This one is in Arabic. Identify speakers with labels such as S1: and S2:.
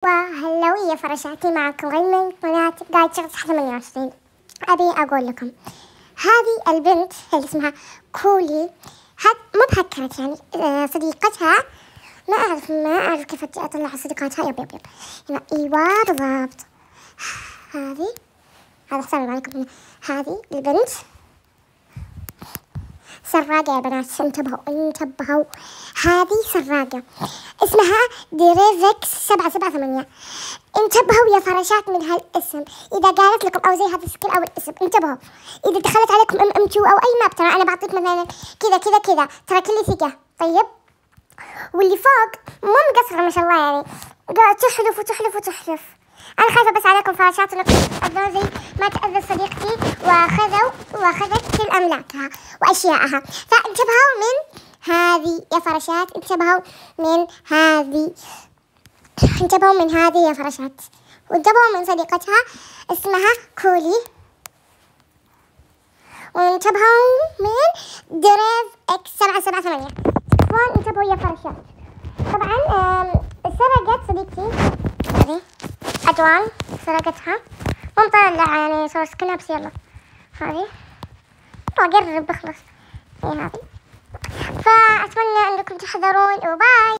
S1: وهلوية فرشاتي معكم غيمن قناة قايد شخص 28. أبي أقول لكم هذه البنت اللي اسمها كولي مو بهكرت يعني صديقتها ما أعرف كيف أطلع صديقاتها. يب هنا أيوة بالضبط. هذا حسام عليكم. هذه البنت سراقة يا بنات، انتبهوا هذه سراقة اسمها ديريفكس 778. انتبهوا يا فراشات من هالاسم، إذا قالت لكم أو زي هذا السكيل أو الاسم انتبهوا. إذا دخلت عليكم ام2 أو أي ماب ترى أنا بعطيك مثلا كذا ترى كل ثقة. طيب واللي فوق مو مقصرة ما شاء الله، يعني قاعد تحلف. أنا خايفة بس عليكم فراشات إنكم تأذون زي ما تأذى صديقتي وأخذت كل أملاكها وأشياءها. فانتبهوا من هذه يا فراشات، انتبهوا من هذه يا فراشات، وانتبهوا من صديقتها اسمها كولي، وانتبهوا من دريف اكس 778. انتبهوا يا فراشات. طبعا سرقت صديقتي هذه أدوان، سرقتها مو مطلع يعني صار سكنها، بس يلا هذه أقرب بخلص هذه. فأتمنى أنكم تحذرون وباي.